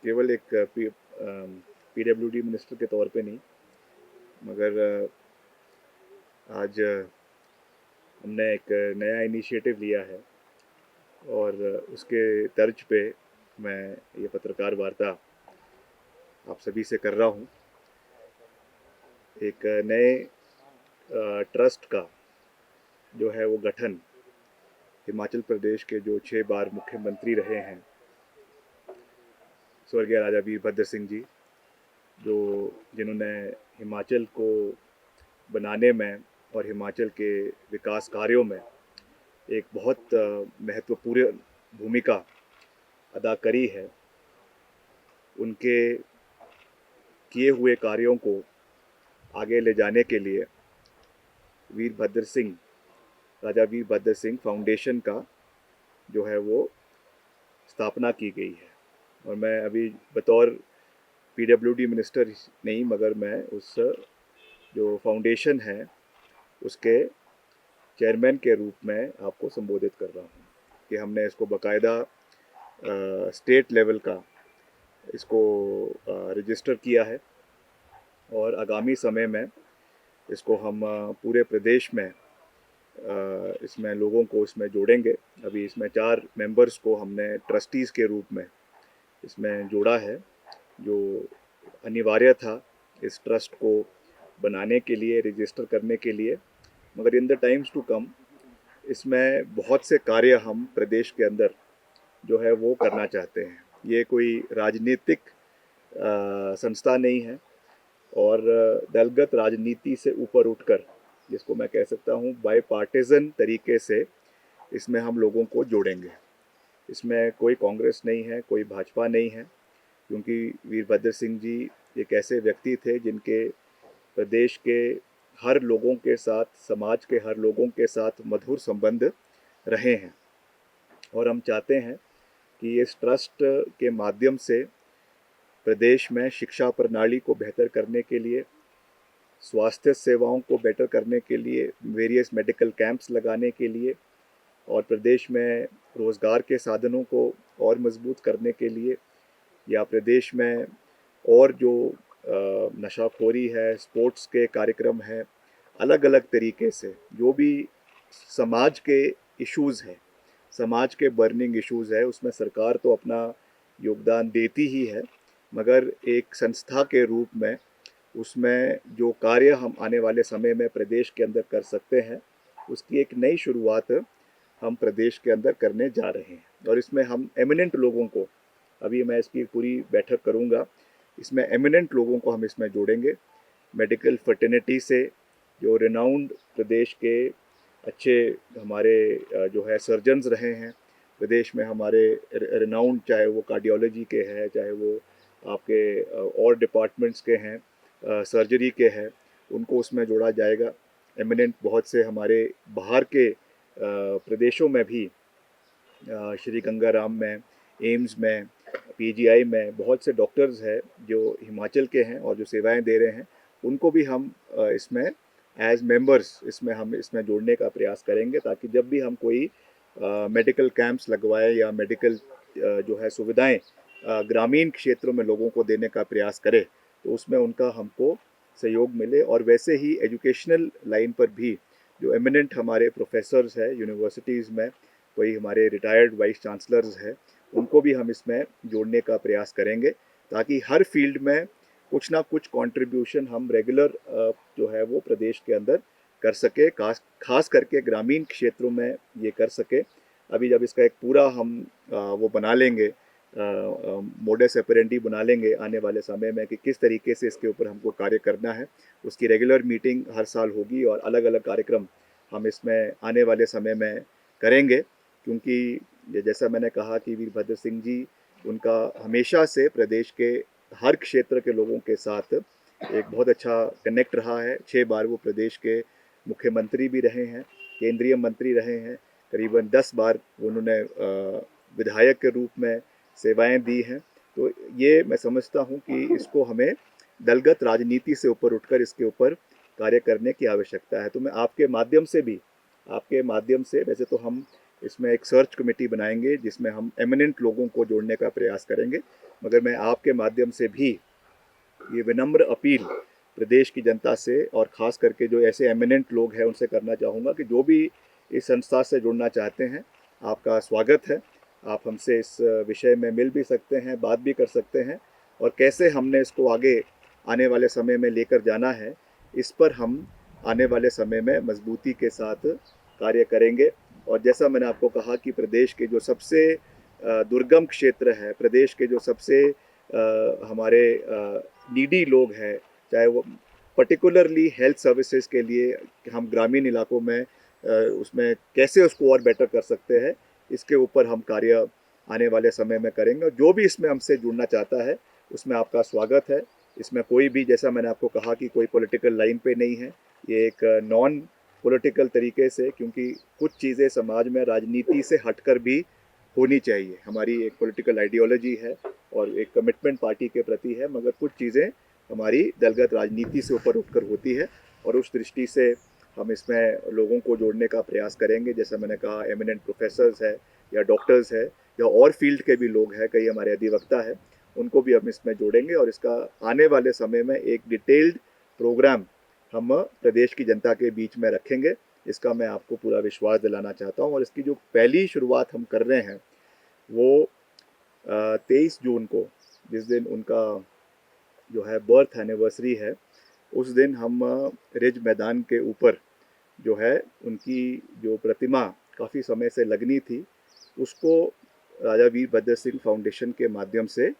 केवल एक PWD minister के तौर पे नहीं, मगर आज हमने एक नया इनिशिएटिव लिया है और उसके तर्ज पे मैं ये पत्रकार वार्ता आप सभी से कर रहा हूँ। एक नए ट्रस्ट का जो है वो गठन हिमाचल प्रदेश के जो 6 बार मुख्यमंत्री रहे हैं, स्वर्गीय राजा वीरभद्र सिंह जी, जिन्होंने हिमाचल को बनाने में और हिमाचल के विकास कार्यों में एक बहुत महत्वपूर्ण भूमिका अदा करी है। उनके किए हुए कार्यों को आगे ले जाने के लिए वीरभद्र सिंह राजा वीरभद्र सिंह फाउंडेशन का जो है वो स्थापना की गई है। और मैं अभी बतौर पीडब्ल्यूडी मिनिस्टर नहीं, मगर मैं उस जो फाउंडेशन है उसके चेयरमैन के रूप में आपको संबोधित कर रहा हूँ कि हमने इसको बाकायदा स्टेट लेवल का इसको रजिस्टर किया है और आगामी समय में इसको हम पूरे प्रदेश में इसमें लोगों को इसमें जोड़ेंगे। अभी इसमें 4 मेंबर्स को हमने ट्रस्टीज़ के रूप में इसमें जोड़ा है, जो अनिवार्य था इस ट्रस्ट को बनाने के लिए, रजिस्टर करने के लिए। मगर in the times to come इसमें बहुत से कार्य हम प्रदेश के अंदर जो है वो करना चाहते हैं। ये कोई राजनीतिक संस्था नहीं है और दलगत राजनीति से ऊपर उठकर, जिसको मैं कह सकता हूँ बाई पार्टीजन तरीके से, इसमें हम लोगों को जोड़ेंगे। इसमें कोई कांग्रेस नहीं है, कोई भाजपा नहीं है, क्योंकि वीरभद्र सिंह जी एक ऐसे व्यक्ति थे जिनके प्रदेश के हर लोगों के साथ, समाज के हर लोगों के साथ मधुर संबंध रहे हैं। और हम चाहते हैं कि इस ट्रस्ट के माध्यम से प्रदेश में शिक्षा प्रणाली को बेहतर करने के लिए, स्वास्थ्य सेवाओं को बेटर करने के लिए, वेरियस मेडिकल कैंप्स लगाने के लिए और प्रदेश में रोज़गार के साधनों को और मजबूत करने के लिए, या प्रदेश में और जो नशाखोरी है, स्पोर्ट्स के कार्यक्रम हैं, अलग अलग तरीके से जो भी समाज के इश्यूज़ हैं, समाज के बर्निंग इश्यूज़ है, उसमें सरकार तो अपना योगदान देती ही है, मगर एक संस्था के रूप में उसमें जो कार्य हम आने वाले समय में प्रदेश के अंदर कर सकते हैं, उसकी एक नई शुरुआत हम प्रदेश के अंदर करने जा रहे हैं। और इसमें हम एमिनेंट लोगों को, अभी मैं इसकी पूरी बैठक करूंगा, इसमें एमिनेंट लोगों को हम इसमें जोड़ेंगे। मेडिकल फर्टिनिटी से जो रिनाउंड प्रदेश के अच्छे हमारे जो है सर्जन्स रहे हैं प्रदेश में, हमारे रिनाउंड, चाहे वो कार्डियोलॉजी के हैं, चाहे वो आपके और डिपार्टमेंट्स के हैं, सर्जरी के हैं, उनको उसमें जोड़ा जाएगा। एमिनेंट बहुत से हमारे बाहर के प्रदेशों में भी, श्री गंगाराम में, एम्स में, पीजीआई में बहुत से डॉक्टर्स हैं जो हिमाचल के हैं और जो सेवाएं दे रहे हैं, उनको भी हम इसमें एज मेंबर्स इसमें जोड़ने का प्रयास करेंगे, ताकि जब भी हम कोई मेडिकल कैंप्स लगवाएं या मेडिकल जो है सुविधाएं ग्रामीण क्षेत्रों में लोगों को देने का प्रयास करें, तो उसमें उनका हमको सहयोग मिले। और वैसे ही एजुकेशनल लाइन पर भी जो एमिनेंट हमारे प्रोफेसर्स हैं यूनिवर्सिटीज़ में, कोई हमारे रिटायर्ड वाइस चांसलर्स हैं, उनको भी हम इसमें जोड़ने का प्रयास करेंगे, ताकि हर फील्ड में कुछ ना कुछ कंट्रीब्यूशन हम रेगुलर जो है वो प्रदेश के अंदर कर सके, खास करके ग्रामीण क्षेत्रों में ये कर सके। अभी जब इसका एक पूरा हम वो बना लेंगे, मोडस ऑपरेंडी बना लेंगे आने वाले समय में कि किस तरीके से इसके ऊपर हमको कार्य करना है, उसकी रेगुलर मीटिंग हर साल होगी और अलग अलग कार्यक्रम हम इसमें आने वाले समय में करेंगे। क्योंकि जैसा मैंने कहा कि वीरभद्र सिंह जी, उनका हमेशा से प्रदेश के हर क्षेत्र के लोगों के साथ एक बहुत अच्छा कनेक्ट रहा है। 6 बार वो प्रदेश के मुख्यमंत्री भी रहे हैं, केंद्रीय मंत्री रहे हैं, करीबन 10 बार उन्होंने विधायक के रूप में सेवाएं दी हैं। तो ये मैं समझता हूँ कि इसको हमें दलगत राजनीति से ऊपर उठकर इसके ऊपर कार्य करने की आवश्यकता है। तो मैं आपके माध्यम से भी, आपके माध्यम से, वैसे तो हम इसमें एक सर्च कमेटी बनाएंगे जिसमें हम एमिनेंट लोगों को जोड़ने का प्रयास करेंगे, मगर मैं आपके माध्यम से भी ये विनम्र अपील प्रदेश की जनता से और ख़ास करके जो ऐसे एमिनेंट लोग हैं उनसे करना चाहूँगा कि जो भी इस संस्था से जुड़ना चाहते हैं, आपका स्वागत है। आप हमसे इस विषय में मिल भी सकते हैं, बात भी कर सकते हैं, और कैसे हमने इसको आगे आने वाले समय में लेकर जाना है, इस पर हम आने वाले समय में मजबूती के साथ कार्य करेंगे। और जैसा मैंने आपको कहा कि प्रदेश के जो सबसे दुर्गम क्षेत्र है, प्रदेश के जो सबसे हमारे नीडी लोग हैं, चाहे वो पर्टिकुलरली हेल्थ सर्विसेज के लिए हम ग्रामीण इलाकों में उसमें कैसे उसको और बेटर कर सकते हैं, इसके ऊपर हम कार्य आने वाले समय में करेंगे। और जो भी इसमें हमसे जुड़ना चाहता है उसमें आपका स्वागत है। इसमें कोई भी, जैसा मैंने आपको कहा कि कोई पॉलिटिकल लाइन पे नहीं है, ये एक नॉन पॉलिटिकल तरीके से, क्योंकि कुछ चीज़ें समाज में राजनीति से हटकर भी होनी चाहिए। हमारी एक पॉलिटिकल आइडियोलॉजी है और एक कमिटमेंट पार्टी के प्रति है, मगर कुछ चीज़ें हमारी दलगत राजनीति से ऊपर उठकर होती है, और उस दृष्टि से हम इसमें लोगों को जोड़ने का प्रयास करेंगे। जैसा मैंने कहा, एमिनेंट प्रोफेसर्स है या डॉक्टर्स है या और फील्ड के भी लोग हैं, कई हमारे अधिवक्ता है, उनको भी हम इसमें जोड़ेंगे। और इसका आने वाले समय में एक डिटेल्ड प्रोग्राम हम प्रदेश की जनता के बीच में रखेंगे, इसका मैं आपको पूरा विश्वास दिलाना चाहता हूँ। और इसकी जो पहली शुरुआत हम कर रहे हैं वो 23 जून को, जिस दिन उनका जो है बर्थ एनिवर्सरी है, उस दिन हम रिज मैदान के ऊपर जो है उनकी जो प्रतिमा काफ़ी समय से लगनी थी, उसको राजा वीरभद्र सिंह फाउंडेशन के माध्यम से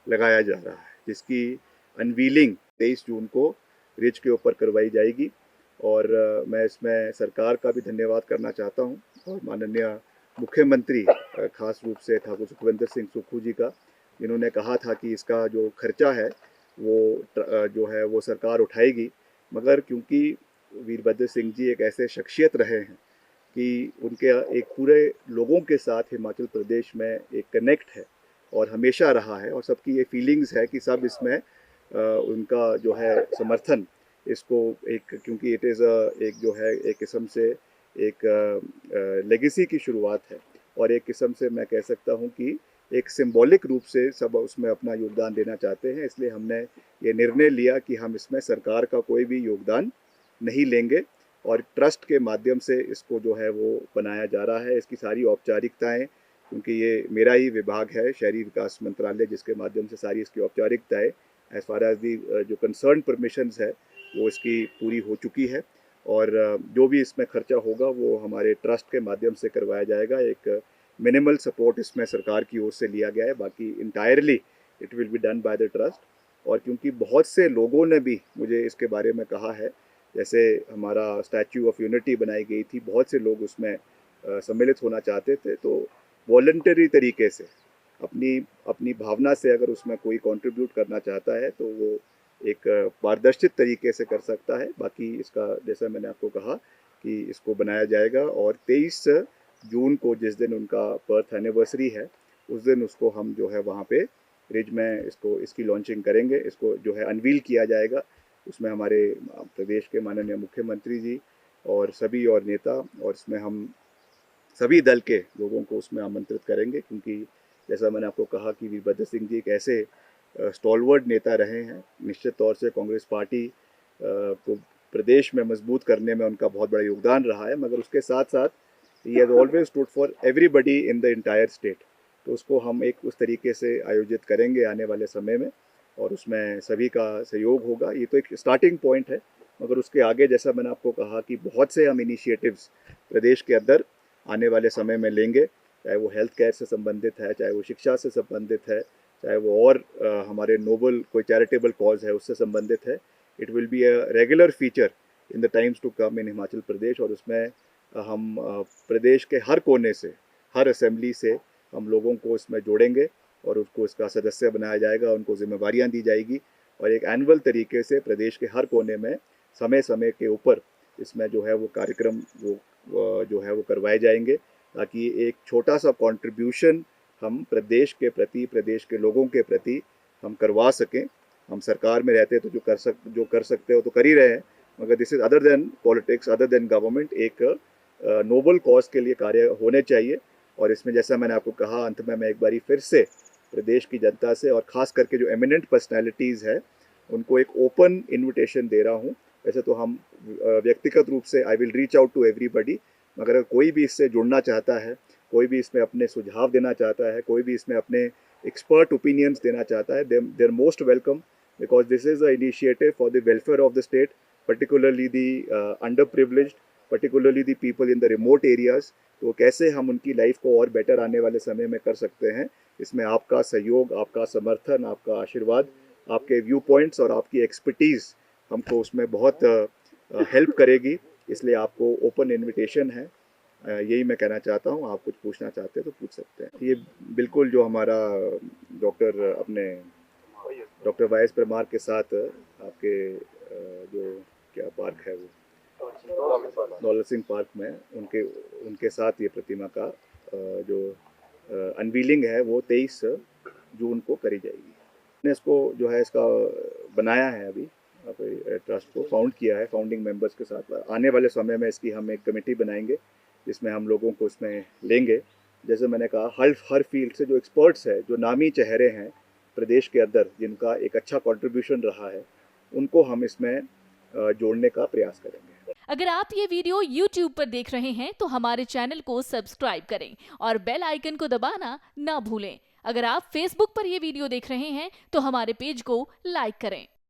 लगाया जा रहा है, जिसकी अनवीलिंग 23 जून को रिज के ऊपर करवाई जाएगी। और मैं इसमें सरकार का भी धन्यवाद करना चाहता हूँ, और माननीय मुख्यमंत्री खास रूप से ठाकुर सुखविंदर सिंह सुक्खू जी का, जिन्होंने कहा था कि इसका जो खर्चा है वो जो है वो सरकार उठाएगी। मगर क्योंकि वीरभद्र सिंह जी एक ऐसे शख्सियत रहे हैं कि उनके एक पूरे लोगों के साथ हिमाचल प्रदेश में एक कनेक्ट है और हमेशा रहा है, और सबकी ये फीलिंग्स है कि सब इसमें उनका जो है समर्थन, इसको एक, क्योंकि इट इज़ एक जो है एक किस्म से एक लेगेसी की शुरुआत है, और एक किस्म से मैं कह सकता हूँ कि एक सिंबॉलिक रूप से सब उसमें अपना योगदान देना चाहते हैं। इसलिए हमने ये निर्णय लिया कि हम इसमें सरकार का कोई भी योगदान नहीं लेंगे, और ट्रस्ट के माध्यम से इसको जो है वो बनाया जा रहा है। इसकी सारी औपचारिकताएं, क्योंकि ये मेरा ही विभाग है, शहरी विकास मंत्रालय, जिसके माध्यम से सारी इसकी औपचारिकताएं एज फार एज दी जो कंसर्न परमिशंस है वो इसकी पूरी हो चुकी है। और जो भी इसमें खर्चा होगा वो हमारे ट्रस्ट के माध्यम से करवाया जाएगा। एक मिनिमल सपोर्ट इसमें सरकार की ओर से लिया गया है, बाकी entirely it will be done by the trust. और क्योंकि बहुत से लोगों ने भी मुझे इसके बारे में कहा है, जैसे हमारा स्टैच्यू ऑफ यूनिटी बनाई गई थी, बहुत से लोग उसमें सम्मिलित होना चाहते थे, तो वॉलंटरी तरीके से अपनी अपनी भावना से अगर उसमें कोई कंट्रीब्यूट करना चाहता है तो वो एक पारदर्शित तरीके से कर सकता है। बाकी इसका, जैसा मैंने आपको कहा, कि इसको बनाया जाएगा, और 23 जून को जिस दिन उनका बर्थ एनिवर्सरी है, उस दिन उसको हम जो है वहाँ पे रिज में इसकी लॉन्चिंग करेंगे, इसको जो है अनवील किया जाएगा। उसमें हमारे प्रदेश के माननीय मुख्यमंत्री जी और सभी और नेता, और इसमें हम सभी दल के लोगों को उसमें आमंत्रित करेंगे, क्योंकि जैसा मैंने आपको कहा कि वीरभद्र सिंह जी एक ऐसे स्टॉलवर्ड नेता रहे हैं। निश्चित तौर से कांग्रेस पार्टी को प्रदेश में मजबूत करने में उनका बहुत बड़ा योगदान रहा है, मगर उसके साथ साथ he has always stood for everybody in the entire state. तो उसको हम एक उस तरीके से आयोजित करेंगे आने वाले समय में, और उसमें सभी का सहयोग होगा। ये तो एक स्टार्टिंग पॉइंट है, मगर उसके आगे जैसा मैंने आपको कहा कि बहुत से हम इनिशिएटिव्स प्रदेश के अंदर आने वाले समय में लेंगे, चाहे वो हेल्थ केयर से संबंधित है, चाहे वो शिक्षा से संबंधित है, चाहे वो और हमारे नोबल कोई चैरिटेबल कॉज है उससे संबंधित है। It will be a regular feature in the times to come in Himachal Pradesh, और उसमें हम प्रदेश के हर कोने से, हर असेंबली से हम लोगों को इसमें जोड़ेंगे, और उसको इसका सदस्य बनाया जाएगा, उनको जिम्मेवारियां दी जाएगी, और एक एनुअल तरीके से प्रदेश के हर कोने में समय समय के ऊपर इसमें जो है वो कार्यक्रम वो जो है वो करवाए जाएंगे, ताकि एक छोटा सा कंट्रीब्यूशन हम प्रदेश के प्रति, प्रदेश के लोगों के प्रति हम करवा सकें। हम सरकार में रहते तो जो कर सकते हो तो कर ही रहे हैं, मगर this is other than politics, other than government. एक नोबल कॉज के लिए कार्य होने चाहिए। और इसमें जैसा मैंने आपको कहा, अंत में मैं एक बारी फिर से प्रदेश की जनता से और ख़ास करके जो एमिनेंट पर्सनैलिटीज़ है उनको एक ओपन इनविटेशन दे रहा हूँ। वैसे तो हम व्यक्तिगत रूप से I will reach out to everybody, मगर अगर कोई भी इससे जुड़ना चाहता है, कोई भी इसमें अपने सुझाव देना चाहता है, कोई भी इसमें अपने एक्सपर्ट ओपिनियंस देना चाहता है, they are most welcome, because this is an initiative for the welfare of the state, particularly the underprivileged, particularly the people in the remote areas। तो कैसे हम उनकी लाइफ को और बेटर आने वाले समय में कर सकते हैं, इसमें आपका सहयोग, आपका समर्थन, आपका आशीर्वाद, आपके व्यू पॉइंट्स और आपकी एक्सपर्टीज़ हमको उसमें बहुत हेल्प करेगी। इसलिए आपको ओपन इनविटेशन है। यही मैं कहना चाहता हूँ। आप कुछ पूछना चाहते हैं तो पूछ सकते हैं। ये बिल्कुल जो हमारा डॉक्टर वाई एस परमार के साथ आपके जो क्या पार्क है वो दौलत सिंह पार्क में उनके साथ ये प्रतिमा का जो अनवीलिंग है वो 23 जून को करी जाएगी। ने इसको जो है इसका बनाया है, अभी ट्रस्ट को फाउंड किया है फाउंडिंग मेंबर्स के साथ। आने वाले समय में इसकी हम एक कमेटी बनाएंगे जिसमें हम लोगों को इसमें लेंगे। जैसे मैंने कहा, हर फील्ड से जो एक्सपर्ट्स हैं, जो नामी चेहरे हैं प्रदेश के अंदर, जिनका एक अच्छा कंट्रीब्यूशन रहा है, उनको हम इसमें जोड़ने का प्रयास करेंगे। अगर आप ये वीडियो YouTube पर देख रहे हैं तो हमारे चैनल को सब्सक्राइब करें और बेल आइकन को दबाना ना भूलें। अगर आप Facebook पर ये वीडियो देख रहे हैं तो हमारे पेज को लाइक करें।